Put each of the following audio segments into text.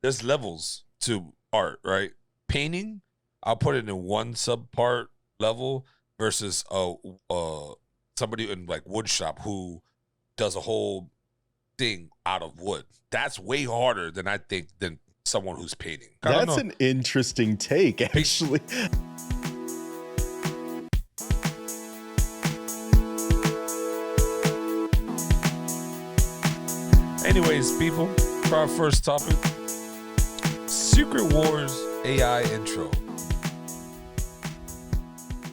there's levels to art, right? Painting, I'll put it in one subpart level versus somebody in like wood shop who does a whole thing out of wood. That's way harder than I think than someone who's painting. That's an interesting take, actually. Anyways, people, for our first topic, Secret Wars AI intro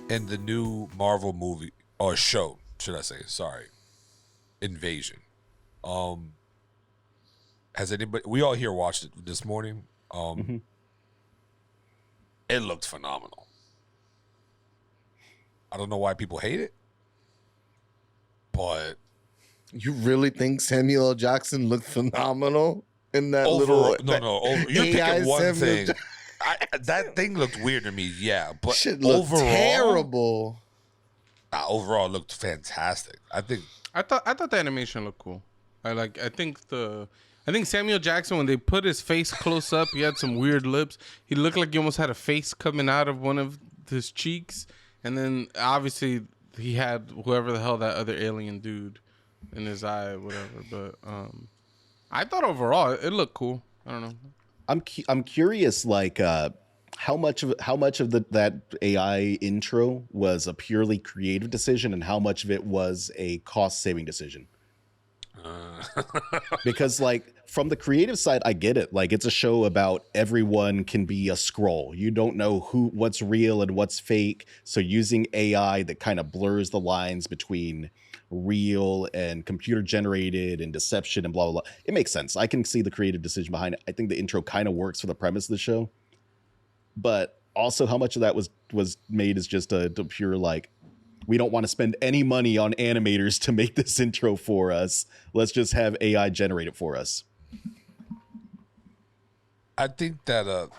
in the new Marvel movie or show, should I say? Sorry, Invasion. Has anybody? We all here watched it this morning. It looked phenomenal. I don't know why people hate it, but you really think Samuel L. Jackson looked phenomenal in that overall, little? You're picking one thing. That thing looked weird to me, yeah, but shit looked overall, terrible. Overall, it looked fantastic. I thought the animation looked cool. I think Samuel Jackson, when they put his face close up, he had some weird lips. He looked like he almost had a face coming out of one of his cheeks, and then obviously he had whoever the hell that other alien dude in his eye, whatever. But I thought overall it looked cool. I don't know. I'm curious, like how much of that AI intro was a purely creative decision, and how much of it was a cost saving decision. Because like from the creative side, I get it. Like it's a show about everyone can be a scroll. You don't know what's real and what's fake. So using AI that kind of blurs the lines between real and computer generated and deception and blah, blah, blah. It makes sense. I can see the creative decision behind it. I think the intro kind of works for the premise of the show. But also how much of that was made is just a pure like, we don't want to spend any money on animators to make this intro for us. Let's just have AI generate it for us. I think that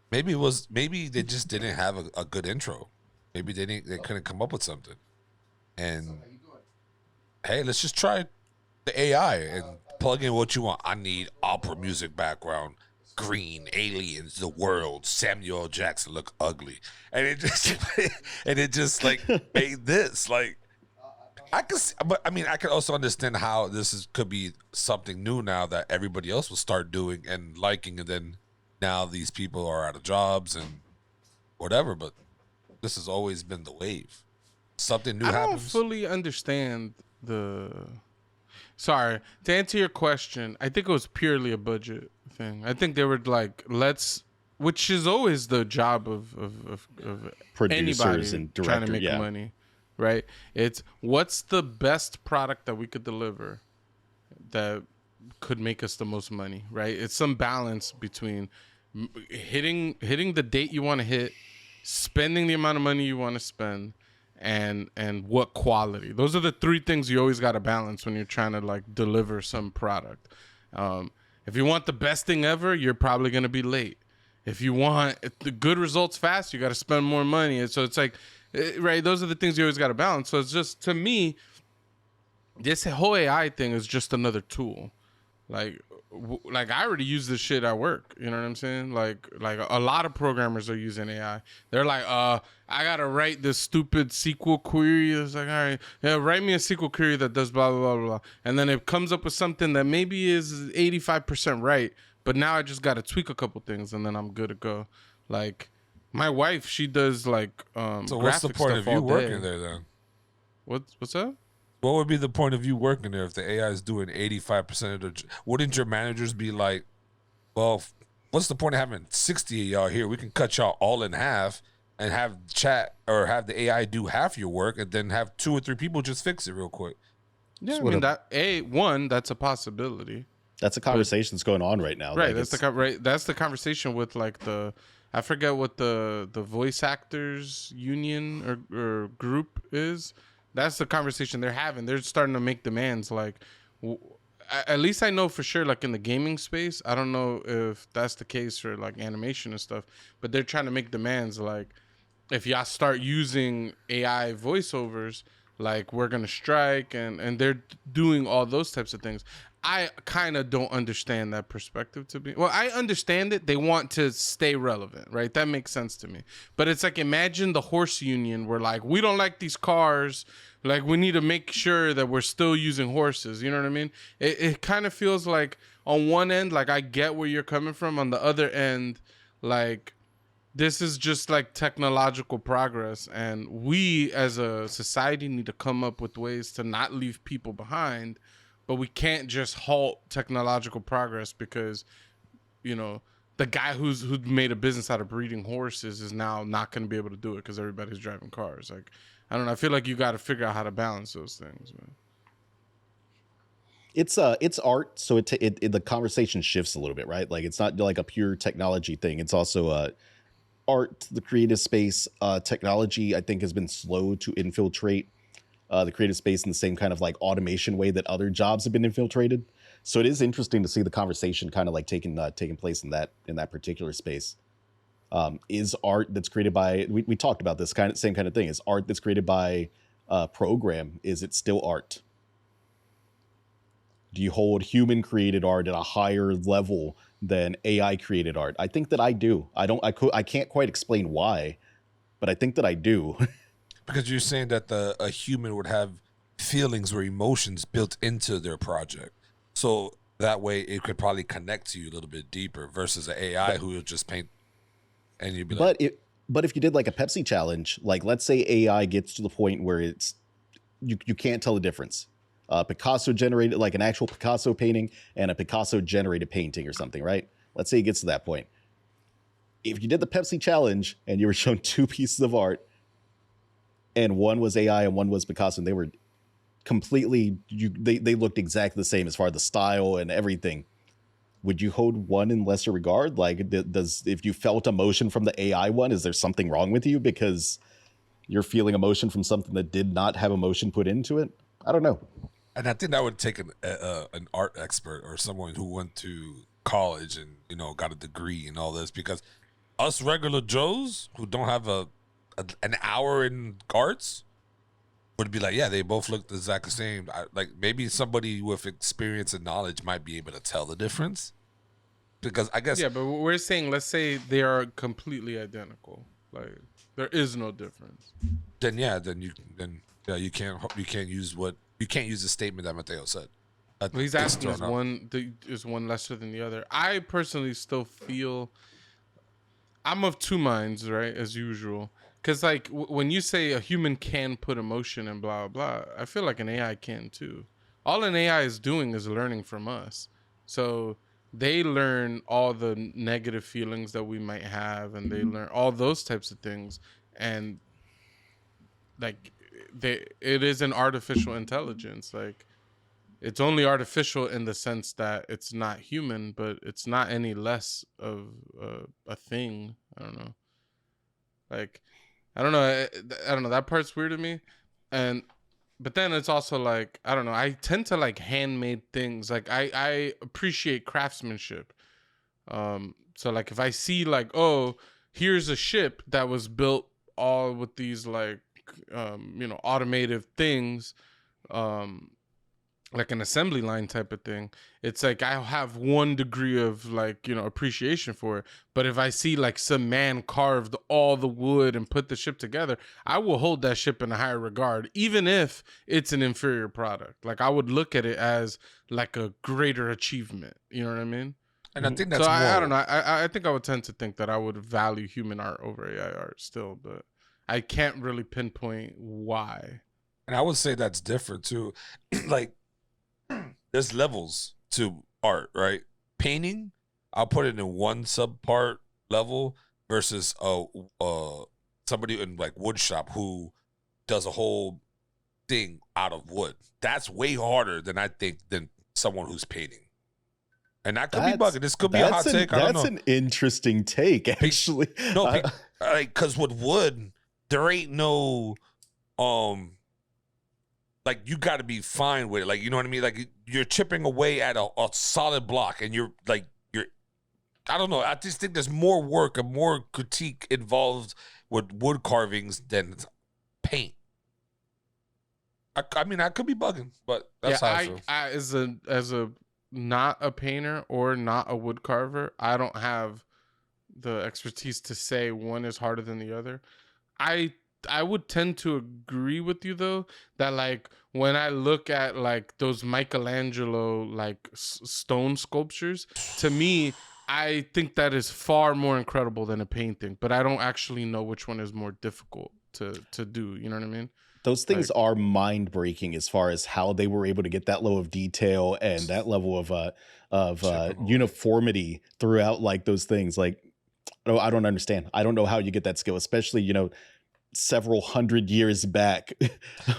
maybe they just didn't have a good intro. Maybe they couldn't come up with something. And hey, let's just try the AI and plug in what you want. I need opera music background. Green aliens, the world. Samuel L. Jackson look ugly, and it just like made this like I could also understand how could be something new now that everybody else will start doing and liking, and then now these people are out of jobs and whatever. But this has always been the wave. Something new happens. I don't fully understand Sorry, to answer your question, I think it was purely a budget thing. I think they were like, which is always the job of producers anybody and director, trying to make money, right? It's what's the best product that we could deliver that could make us the most money, right? It's some balance between hitting the date you want to hit, spending the amount of money you want to spend, and what quality. Those are the three things you always got to balance when you're trying to like deliver some product. If you want the best thing ever, you're probably going to be late. If you want the good results fast, you got to spend more money. And so it's like, right, those are the things you always got to balance. So it's just, to me, this whole AI thing is just another tool. Like I already use this shit at work. You know what I'm saying? Like a lot of programmers are using AI. They're like, I gotta write this stupid SQL query. It's like, all right, yeah, write me a SQL query that does blah, blah, blah, blah. And then it comes up with something that maybe is 85% right, but now I just gotta tweak a couple things and then I'm good to go. Like my wife, she does like so what's the point of you working there then? What's that? What would be the point of you working there if the AI is doing 85% of the... Wouldn't your managers be like, well, what's the point of having 60 of y'all here? We can cut y'all all in half and have chat or have the AI do half your work and then have 2 or 3 people just fix it real quick. Yeah, I mean, that's a possibility. That's a conversation that's going on right now. Right, like that's the conversation with like I forget what the voice actors union or group is. That's the conversation they're having. They're starting to make demands. Like, at least I know for sure, like in the gaming space, I don't know if that's the case for like animation and stuff, but they're trying to make demands. Like, if y'all start using AI voiceovers, like we're going to strike, and they're doing all those types of things. I kind of don't understand that perspective to be. Well, I understand it. They want to stay relevant, right? That makes sense to me. But it's like, imagine the horse union where like, we don't like these cars. Like, we need to make sure that we're still using horses. You know what I mean? It kind of feels like on one end, like I get where you're coming from. On the other end, like, this is just like technological progress, and we as a society need to come up with ways to not leave people behind, but we can't just halt technological progress because, you know, the guy who made a business out of breeding horses is now not going to be able to do it because everybody's driving cars. Like, I don't know. I feel like you got to figure out how to balance those things, man. It's art, so the conversation shifts a little bit, right? Like, it's not like a pure technology thing. It's also art, the creative space. Technology, I think, has been slow to infiltrate the creative space in the same kind of like automation way that other jobs have been infiltrated. So it is interesting to see the conversation kind of like taking place in that particular space. Is art that's created by, we talked about this same kind of thing. Is art that's created by program, is it still art? Do you hold human created art at a higher level than AI created art? I think that I do. I can't quite explain why, but I think that I do. Because you're saying that a human would have feelings or emotions built into their project, so that way it could probably connect to you a little bit deeper versus an AI who will just paint, and you'd be like. But if you did like a Pepsi challenge, like let's say AI gets to the point where it's you can't tell the difference. Picasso generated like an actual Picasso painting and a Picasso generated painting or something, right? Let's say it gets to that point. If you did the Pepsi challenge and you were shown two pieces of art, and one was AI and one was Picasso, and they were completely, they looked exactly the same as far as the style and everything, would you hold one in lesser regard? Like, if you felt emotion from the AI one, is there something wrong with you because you're feeling emotion from something that did not have emotion put into it? I don't know. And I think that would take an art expert or someone who went to college and, you know, got a degree and all this, because us regular Joes who don't have an hour in arts would be like, yeah, they both look the exact same. Like, maybe somebody with experience and knowledge might be able to tell the difference, because I guess, yeah, but we're saying, let's say they are completely identical, like there is no difference. Then you can't use the statement that Mateo said. Well, he's asking is one lesser than the other. I personally still feel I'm of two minds, right, as usual. Because, like, when you say a human can put emotion and blah, blah, I feel like an AI can, too. All an AI is doing is learning from us. So they learn all the negative feelings that we might have, and they learn all those types of things. And, like, it is an artificial intelligence. Like, it's only artificial in the sense that it's not human, but it's not any less of a thing. I don't know. Like, I don't know. That part's weird to me. But then it's also like, I don't know. I tend to like handmade things. Like, I appreciate craftsmanship. So like if I see like, oh, here's a ship that was built all with these like, automated things, like an assembly line type of thing, it's like I have one degree of like, appreciation for it. But if I see like some man carved all the wood and put the ship together, I will hold that ship in a higher regard, even if it's an inferior product. Like, I would look at it as like a greater achievement. You know what I mean? and I think that's So more. I don't know. I think I would tend to think that I would value human art over AI art still, but I can't really pinpoint why. And I would say that's different too. Like, there's levels to art, right? Painting, I'll put it in one subpart level versus somebody in like wood shop who does a whole thing out of wood. That's way harder than I think than someone who's painting. And that could be bugging. This could be a hot take. I don't know. That's an interesting take, actually. No, like, because with wood, there ain't no like, you got to be fine with it. Like, you know what I mean? Like, you're chipping away at a solid block, and you're I don't know. I just think there's more work and more critique involved with wood carvings than paint. I mean, I could be bugging, but that's how I feel. As a not a painter or not a wood carver, I don't have the expertise to say one is harder than the other. I I would tend to agree with you though that like when I look at like those Michelangelo like stone sculptures, to me I think that is far more incredible than a painting, but I don't actually know which one is more difficult to do, you know what I mean? Those things Like are mind breaking as far as how they were able to get that level of detail and that level of Typical. uniformity throughout like those things. Like, oh, I don't understand. I don't know how you get that skill, especially several hundred years back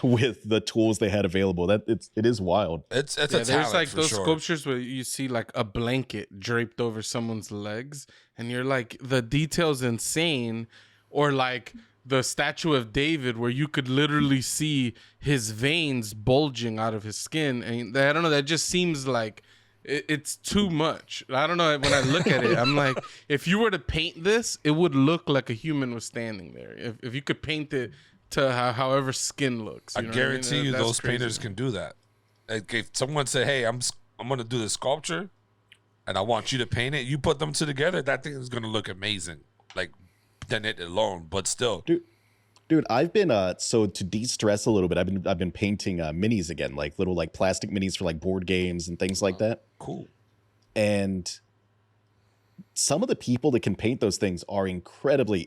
with the tools they had available. It is wild. It's yeah, a there's talent like for those sure. sculptures where you see like a blanket draped over someone's legs, and you're like, the detail's insane. Or like the statue of David, where you could literally see his veins bulging out of his skin, and I don't know. That just seems like it's too much. I don't know. When I look at it, I'm like, if you were to paint this, it would look like a human was standing there. If you could paint it to however skin looks, I you know what I mean? guarantee you, That's those crazy. painters can do that. Like if someone said, "Hey, I'm gonna do this sculpture, and I want you to paint it," you put them two together, that thing is gonna look amazing. Like than it alone, but still, Dude, I've been so to de-stress a little bit, I've been painting minis again, like little like plastic minis for like board games and things like that. cool. And some of the people that can paint those things are incredibly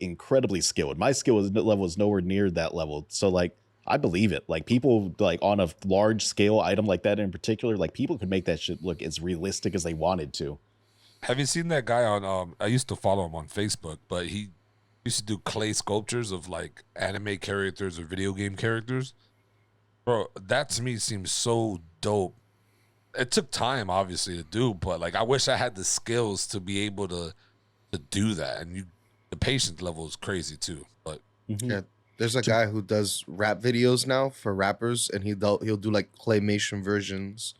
skilled. My level is nowhere near that level. So like I believe it. Like people like on a large scale item like that in particular, like people could make that shit look as realistic as they wanted to. Have you seen that guy on? I used to follow him on Facebook, but he used to do clay sculptures of like anime characters or video game characters. Bro, that to me seems so dope. It took time, obviously, to do, but like I wish I had the skills to be able to do that. And the patience level is crazy too. But Mhm. Yeah, there's a guy who does rap videos now for rappers, and he'll do like claymation versions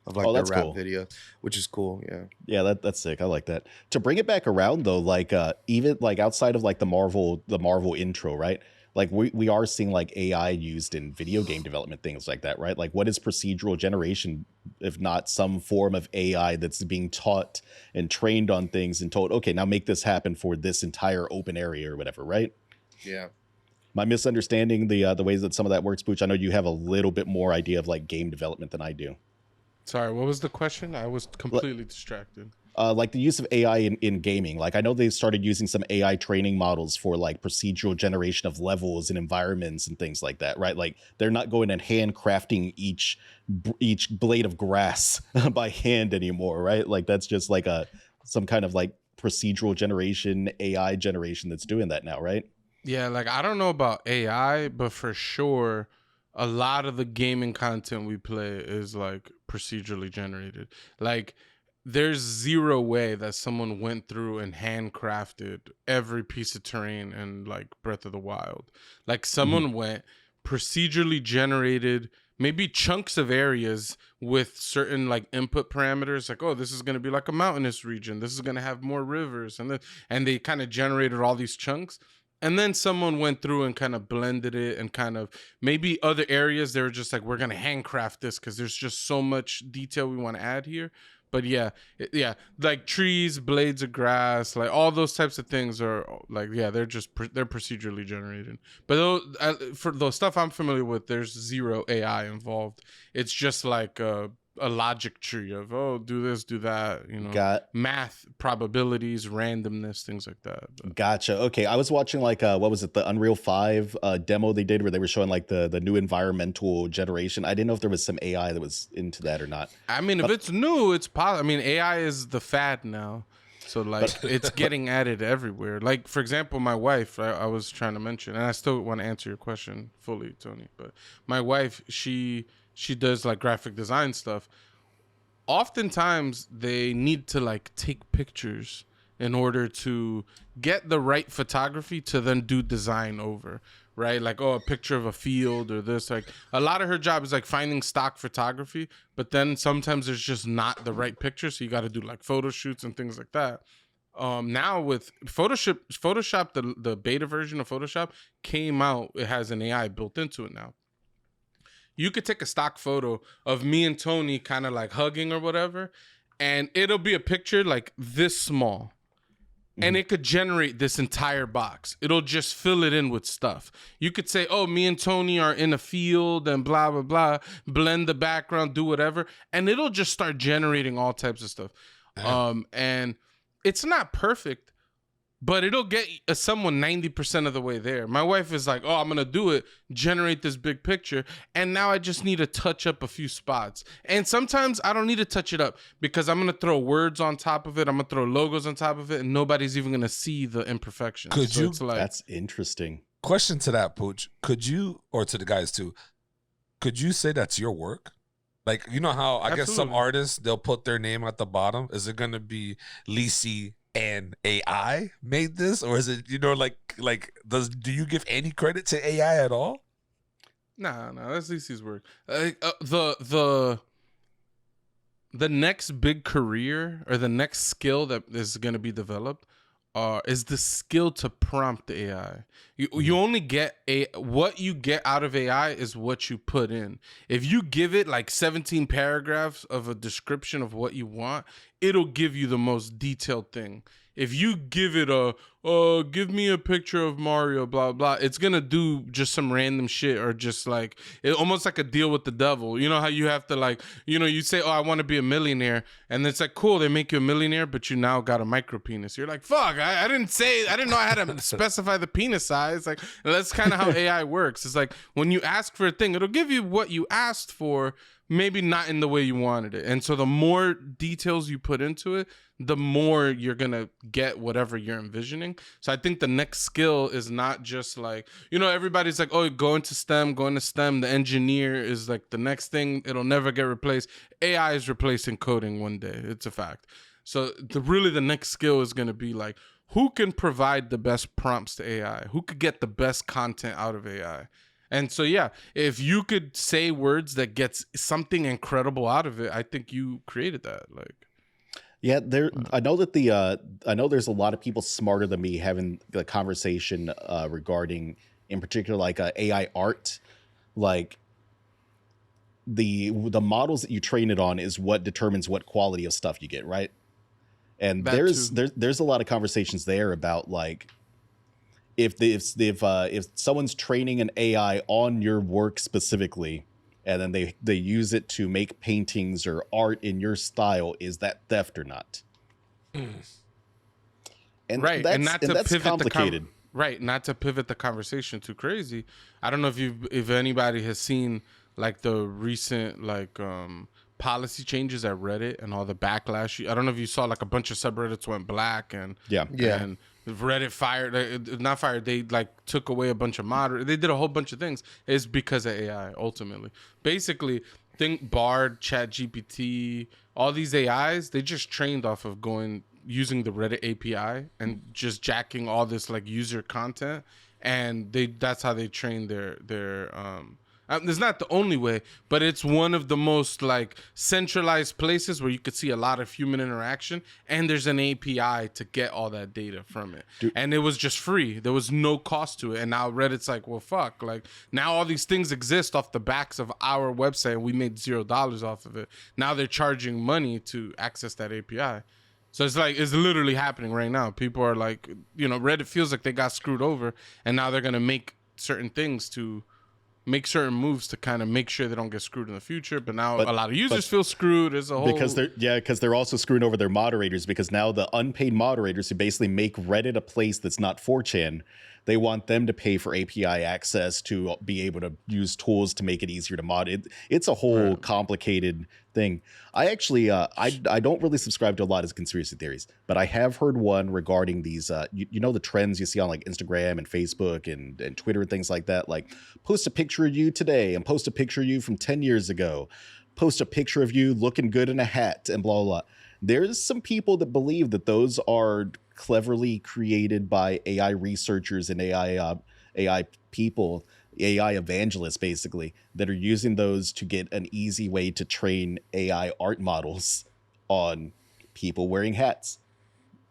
of like Oh, their that's rap cool. video, which is cool. Yeah, Yeah, that's sick. I like that. To bring it back around though, like even like outside of like the Marvel intro, right? Like we are seeing like AI used in video game development, things like that, right? Like what is procedural generation if not some form of AI that's being taught and trained on things and told, okay, now make this happen for this entire open area or whatever, right? yeah. Am I misunderstanding the ways that some of that works, Pooch? I know you have a little bit more idea of like game development than I do. Sorry, what was the question? I was completely distracted. Like the use of AI in gaming. Like I know they started using some AI training models for like procedural generation of levels and environments and things like that, right? Like they're not going and handcrafting each blade of grass by hand anymore, right? Like that's just like some kind of like procedural generation, AI generation that's doing that now, right? Yeah, like I don't know about AI, but for sure, a lot of the gaming content we play is like procedurally generated. Like, there's zero way that someone went through and handcrafted every piece of terrain in like Breath of the Wild. Like, someone went procedurally generated maybe chunks of areas with certain like input parameters, like, oh, this is going to be like a mountainous region, this is going to have more rivers, and they kind of generated all these chunks. And then someone went through and kind of blended it, and kind of maybe other areas they were just like, we're gonna handcraft this because there's just so much detail we want to add here. But yeah, like trees, blades of grass, like all those types of things are like, yeah, they're procedurally generated. But for the stuff I'm familiar with, there's zero AI involved. It's just like a logic tree of, oh, do this, do that, Got math, probabilities, randomness, things like that. But Gotcha. Okay, I was watching like what was it, the Unreal 5 demo they did where they were showing like the new environmental generation. I didn't know if there was some AI that was into that or not. I mean, if it's new, it's possible. I mean, AI is the fad now. So like it's getting added everywhere. Like, for example, my wife, I was trying to mention, and I still want to answer your question fully, Tony, but my wife, she does like graphic design stuff. Oftentimes they need to like take pictures in order to get the right photography to then do design over, right? Like, oh, a picture of a field or this. Like, a lot of her job is like finding stock photography, but then sometimes there's just not the right picture, so you got to do like photo shoots and things like that. Now with Photoshop, the beta version of Photoshop came out. It has an AI built into it now. You could take a stock photo of me and Tony kind of like hugging or whatever, and it'll be a picture like this small. And it could generate this entire box. It'll just fill it in with stuff. You could say, oh, me and Tony are in a field and blah, blah, blah. Blend the background, do whatever. And it'll just start generating all types of stuff. And it's not perfect, but it'll get someone 90% of the way there. My wife is like, oh, I'm going to do it, generate this big picture. And now I just need to touch up a few spots. And sometimes I don't need to touch it up because I'm going to throw words on top of it. I'm going to throw logos on top of it, and nobody's even going to see the imperfections. Could you? It's like, That's interesting. Question to that, Pooch. Could you, or to the guys too, could you say that's your work? Like, you know how I guess some Absolutely. artists, they'll put their name at the bottom. Is it going to be Lisi and AI made this? Or is it, do you give any credit to AI at all? nah, that's Lisi's work. The next big career or the next skill that is going to be developed is the skill to prompt the AI. You only get what you get out of AI is what you put in. If you give it like 17 paragraphs of a description of what you want, it'll give you the most detailed thing. If you give it give me a picture of Mario, blah, blah, it's going to do just some random shit or just like, almost like a deal with the devil. You know how you have to like, you say, oh, I want to be a millionaire. And it's like, cool, they make you a millionaire, but you now got a micro penis. You're like, fuck, I didn't know I had to specify the penis size. Like, that's kind of how AI works. It's like, when you ask for a thing, it'll give you what you asked for, maybe not in the way you wanted it. And so the more details you put into it, the more you're going to get whatever you're envisioning. So I think the next skill is not just like, everybody's like, oh, go into STEM. The engineer is like the next thing. It'll never get replaced. AI is replacing coding one day. It's a fact. So the next skill is going to be like, who can provide the best prompts to AI? Who could get the best content out of AI? And so, yeah, if you could say words that gets something incredible out of it, I think you created that. Like, Yeah, I know that I know there's a lot of people smarter than me having the conversation regarding, in particular, like AI art. Like the models that you train it on is what determines what quality of stuff you get, right? And there's a lot of conversations there about like if someone's training an AI on your work specifically, and then they use it to make paintings or art in your style, is that theft or not? And right, that's complicated. Right, not to pivot the conversation too crazy. I don't know if anybody has seen like the recent policy changes at Reddit and all the backlash. I don't know if you saw like a bunch of subreddits went black and and Reddit not fired. They like took away a bunch of moderators. They did a whole bunch of things. It's because of AI ultimately. Basically, think Bard, ChatGPT, all these AIs. They just trained off of using the Reddit API and just jacking all this like user content, and that's how they train their. It's not the only way, but it's one of the most like centralized places where you could see a lot of human interaction, and there's an API to get all that data from it. And it was just free. There was no cost to it. And now Reddit's like, well, fuck. Like now all these things exist off the backs of our website and we made $0 off of it. Now they're charging money to access that API. So it's literally happening right now. People are like, Reddit feels like they got screwed over, and now they're going to make certain things to make certain moves to kind of make sure they don't get screwed in the future. But now a lot of users feel screwed. There's a whole because they're also screwing over their moderators, because now the unpaid moderators who basically make Reddit a place that's not 4chan, they want them to pay for API access to be able to use tools to make it easier to mod. It's a whole complicated thing. I actually I don't really subscribe to a lot of conspiracy theories, but I have heard one regarding these the trends you see on like Instagram and Facebook and Twitter and things like that, like post a picture of you today and post a picture of you from 10 years ago, post a picture of you looking good in a hat, and blah blah blah. There's some people that believe that those are cleverly created by AI researchers and AI people, AI evangelists, basically, that are using those to get an easy way to train AI art models on people wearing hats,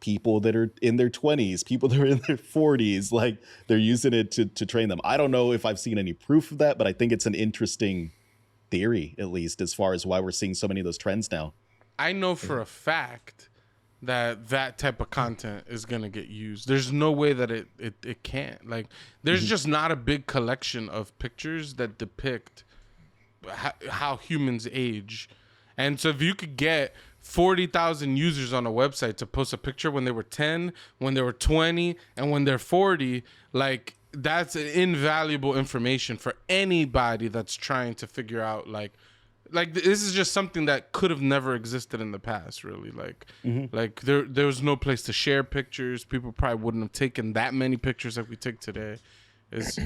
people that are in their 20s, people that are in their 40s. Like, they're using it to train them. I don't know if I've seen any proof of that, but I think it's an interesting theory, at least, as far as why we're seeing so many of those trends now. I know for a fact that type of content is gonna get used. There's no way that it can't. Like, there's just not a big collection of pictures that depict how humans age. And so if you could get 40,000 users on a website to post a picture when they were 10, when they were 20, and when they're 40, like, that's invaluable information for anybody that's trying to figure out like this is just something that could have never existed in the past, really. Like, like there was no place to share pictures. People probably wouldn't have taken that many pictures like we take today. It's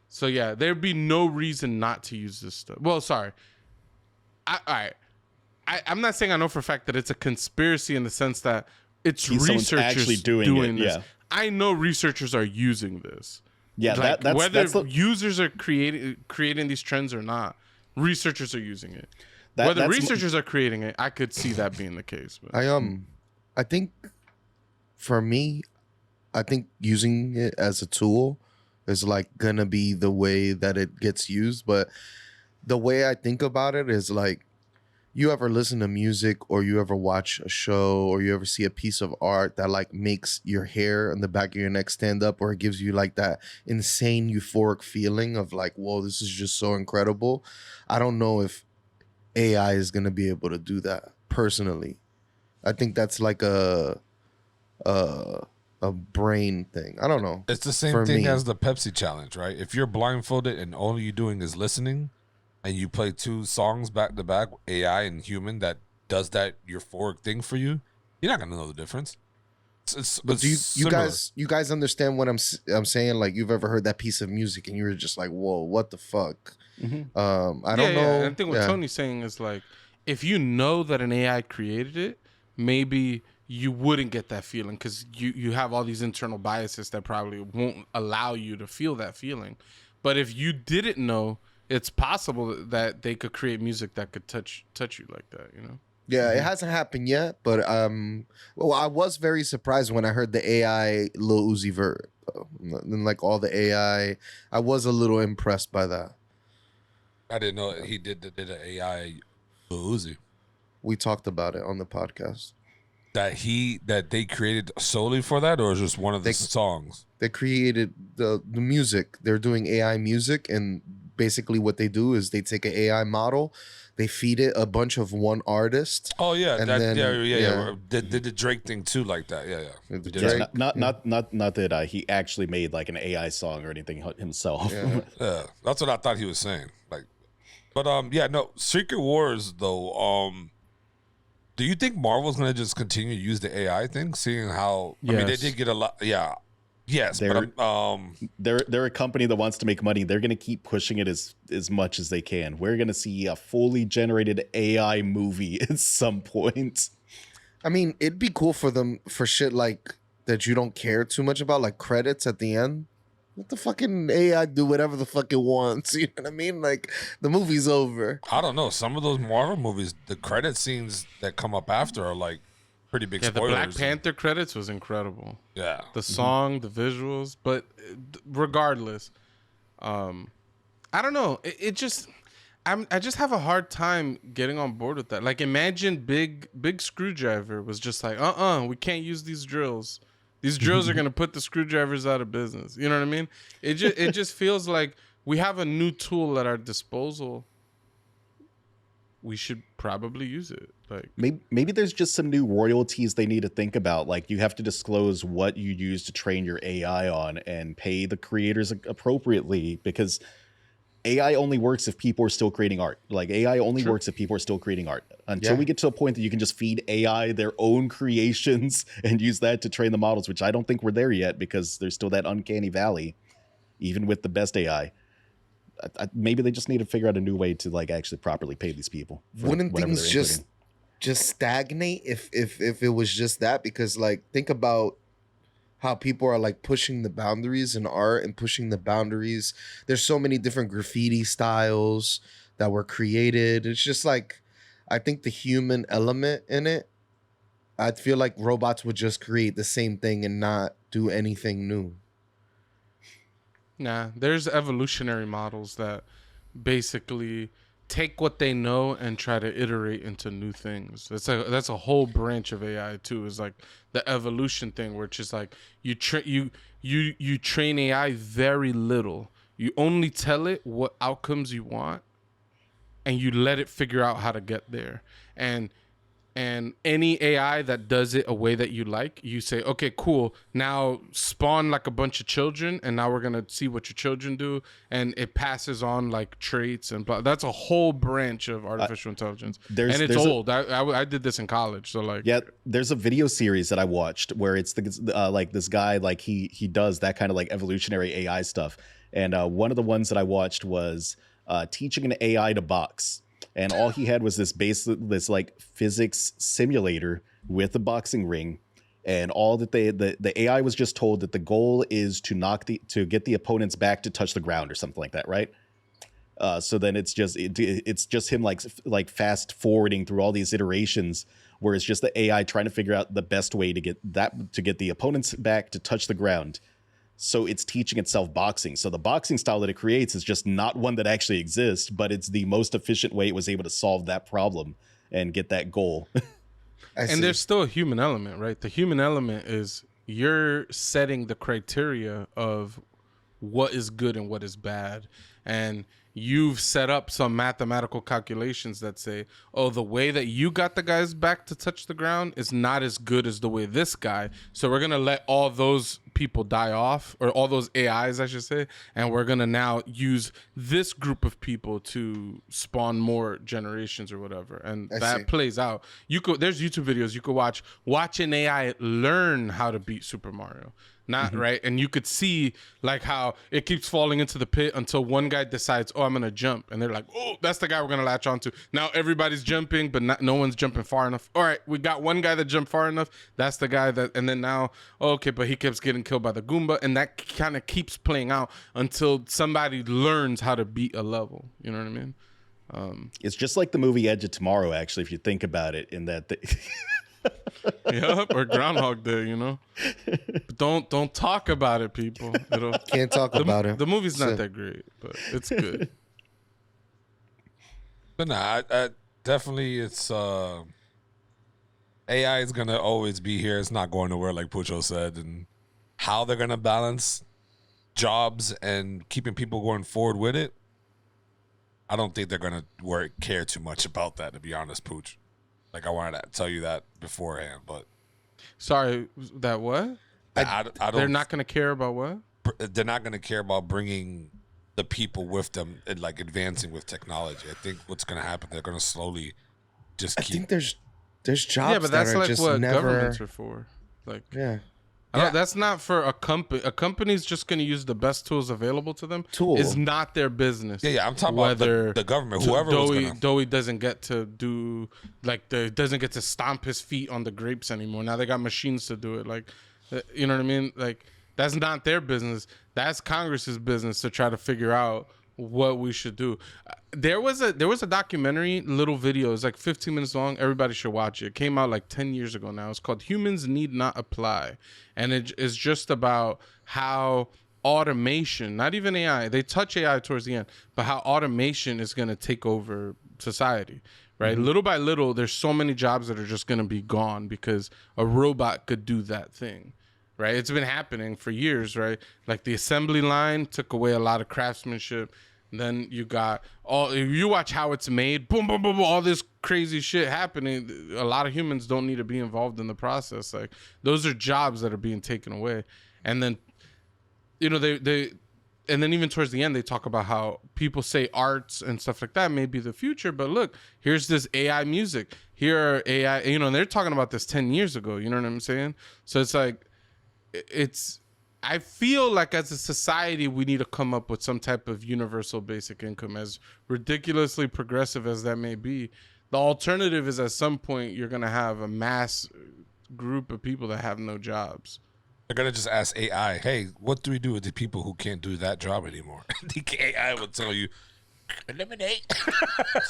so yeah, there'd be no reason not to use this stuff. Well, sorry. I'm not saying I know for a fact that it's a conspiracy in the sense that it's researchers actually doing it, this. yeah. I know researchers are using this. Yeah, like, that's whether the, users are creating these trends or not, researchers are using it. That- Whether that's researchers are creating it, I could see that being the case. But. I think for me, I think using it as a tool is like gonna be the way that it gets used. But the way I think about it is like, you ever listen to music or you ever watch a show or you ever see a piece of art that like makes your hair on the back of your neck stand up, or it gives you like that insane euphoric feeling of like, whoa, this is just so incredible. I don't know if AI is going to be able to do that personally. I think that's like a brain thing. I don't know. It's the same For thing me. as the Pepsi challenge, right? If you're blindfolded and all you're doing is listening, and you play 2 songs back to back, AI and human, that does that euphoric thing for you, you're not gonna know the difference. But do you similar. guys understand what I'm saying? Like, you've ever heard that piece of music and you were just like, whoa, what the fuck? I don't know. And I think what Tony's saying is like, if you know that an AI created it, maybe you wouldn't get that feeling because you have all these internal biases that probably won't allow you to feel that feeling. But if you didn't know, it's possible that they could create music that could touch you like that, you know? Yeah, it hasn't happened yet, but well, I was very surprised when I heard the AI Lil Uzi Vert, and like all the AI. I was a little impressed by that. I didn't know he did an AI Uzi We talked about it on the podcast. that they created solely for that, or is just one of the songs? They created the music. They're doing AI music, and basically what they do is they take an AI model, they feed it a bunch of one artist. Oh yeah, And that, then- yeah. Did the Drake thing too, like that? Yeah. The We did Drake- that. not that he actually made like an AI song or anything himself. Yeah. Yeah, that's what I thought he was saying. Like, but yeah, no. Secret Wars though. Do you think Marvel's gonna just continue to use the AI thing, seeing how? I mean, they Yes. did get a lot. Yeah, yes, They're- but They're a company that wants to make money. They're going to keep pushing it as much as they can. We're going to see a fully generated AI movie at some point. I mean, it'd be cool for them for shit like that you don't care too much about, like credits at the end. Let the fucking AI do whatever the fuck it wants. You know what I mean? Like, the movie's over. I don't know. Some of those Marvel movies, the credit scenes that come up after are like pretty big Yeah, the spoilers. Black Panther credits was incredible. Yeah, The song, the visuals, but regardless, I don't know. It just, I just have a hard time getting on board with that. Like, imagine Big Screwdriver was just like, we can't use these drills. These drills are gonna put the screwdrivers out of business. You know what I mean? It just feels like we have a new tool at our disposal. We should probably use it. Like, Maybe there's just some new royalties they need to think about. Like, you have to disclose what you use to train your AI on and pay the creators appropriately, because AI only works if people are still creating art. Like, AI only works if people are still creating art. Until we get to a point that you can just feed AI their own creations and use that to train the models, which I don't think we're there yet, because there's still that uncanny valley, even with the best AI. Maybe they just need to figure out a new way to like actually properly pay these people. Wouldn't things just stagnate if it was just that? Because like, think about how people are like pushing the boundaries in art and pushing the boundaries. There's so many different graffiti styles that were created. It's just like, I think the human element in it, I feel like robots would just create the same thing and not do anything new. nah, there's evolutionary models that basically take what they know and try to iterate into new things. That's a whole branch of AI too. Is like the evolution thing, where it's just like you train AI very little. You only tell it what outcomes you want, and you let it figure out how to get there. And any AI that does it a way that you like, you say, okay, cool. Now spawn like a bunch of children, and now we're gonna see what your children do, and it passes on like traits and blah. That's a whole branch of artificial intelligence, and it's old. I did this in college, so like, yeah, there's a video series that I watched where it's like this guy, like he does that kind of like evolutionary AI stuff, and one of the ones that I watched was teaching an AI to box. And all he had was this like physics simulator with a boxing ring, and all that the AI was just told that the goal is to get the opponent's back to touch the ground or something like that, right? So then it's just him like fast forwarding through all these iterations, where it's just the AI trying to figure out the best way to get the opponent's back to touch the ground. So it's teaching itself boxing. So the boxing style that it creates is just not one that actually exists, but it's the most efficient way it was able to solve that problem and get that goal. And there's still a human element, right? The human element is you're setting the criteria of what is good and what is bad. And you've set up some mathematical calculations that say, oh, the way that you got the guys back to touch the ground is not as good as the way this guy. So we're going to let all those people die off, or all those AIs, I should say. And we're going to now use this group of people to spawn more generations or whatever. And that plays out. There's YouTube videos you could watch an AI learn how to beat Super Mario. Not right. And you could see like how it keeps falling into the pit until one guy decides, oh, I'm going to jump. And they're like, oh, that's the guy we're going to latch onto. Now everybody's jumping, but no one's jumping far enough. All right, we got one guy that jumped far enough. That's the guy that, and then now, okay, but he keeps getting killed by the Goomba. And that kind of keeps playing out until somebody learns how to beat a level. You know what I mean? It's just like the movie Edge of Tomorrow, actually, if you think about it, in that... Yep, or Groundhog Day, you know. But don't talk about it, people. Can't talk about it. The movie's not that great, but it's good. But nah, I definitely it's AI is gonna always be here. It's not going nowhere, like PucHAL said, and how they're gonna balance jobs and keeping people going forward with it, I don't think they're gonna care too much about that, to be honest, Pooch. Like, I wanted to tell you that beforehand, but... Sorry, that what? I don't... They're not going to care about what? They're not going to care about bringing the people with them and, like, advancing with technology. I think what's going to happen, they're going to slowly just keep... I think there's jobs but that's that are like just what never... governments are for. Like, yeah. That's not for a company. A company's just going to use the best tools available to them. It's not their business. Yeah, I'm talking about the government. Whoever Dowie doesn't get to do doesn't get to stomp his feet on the grapes anymore. Now they got machines to do it. Like, you know what I mean? Like, that's not their business. That's Congress's business to try to figure out what we should do. There was a documentary, little video. It's like 15 minutes long. Everybody should watch it. It came out like 10 years ago now. It's called Humans Need Not Apply. And it is just about how automation, not even AI, they touch AI towards the end, but how automation is going to take over society, right? Little by little, there's so many jobs that are just going to be gone because a robot could do that thing. Right? It's been happening for years, right? Like the assembly line took away a lot of craftsmanship. Then you got you watch how it's made, boom, boom, boom, boom, all this crazy shit happening. A lot of humans don't need to be involved in the process. Like, those are jobs that are being taken away. And then, you know, and then even towards the end, they talk about how people say arts and stuff like that may be the future. But look, here's this AI music. Here are AI, you know, and they're talking about this 10 years ago. You know what I'm saying? So it's like, I feel like as a society, we need to come up with some type of universal basic income, as ridiculously progressive as that may be. The alternative is at some point, you're going to have a mass group of people that have no jobs. They're going to just ask AI, hey, what do we do with the people who can't do that job anymore? The AI will tell you, eliminate.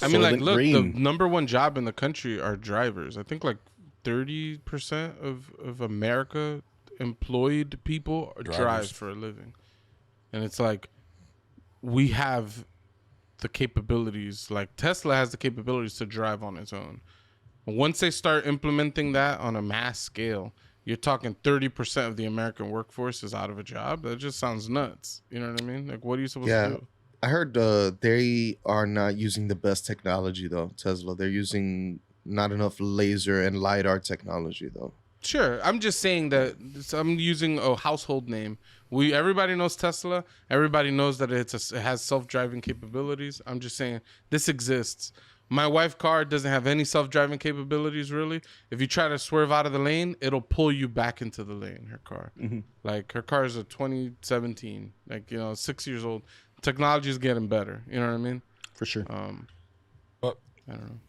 I mean, like, look, the number one job in the country are drivers. I think like 30% of America employed people drive for a living. And it's like, we have the capabilities. Like Tesla has the capabilities to drive on its own. Once they start implementing that on a mass scale, you're talking 30% of the American workforce is out of a job. That just sounds nuts. You know what I mean? Like, what are you supposed to do? I heard they are not using the best technology though. Tesla, they're using not enough laser and lidar technology though. Sure, I'm just saying that I'm using a household name. Everybody knows Tesla. Everybody knows that it has self-driving capabilities. I'm just saying this exists. My wife's car doesn't have any self-driving capabilities really. If you try to swerve out of the lane, it'll pull you back into the lane. Her car, like her car is a 2017, 6 years old. Technology is getting better. You know what I mean? For sure. But I don't know.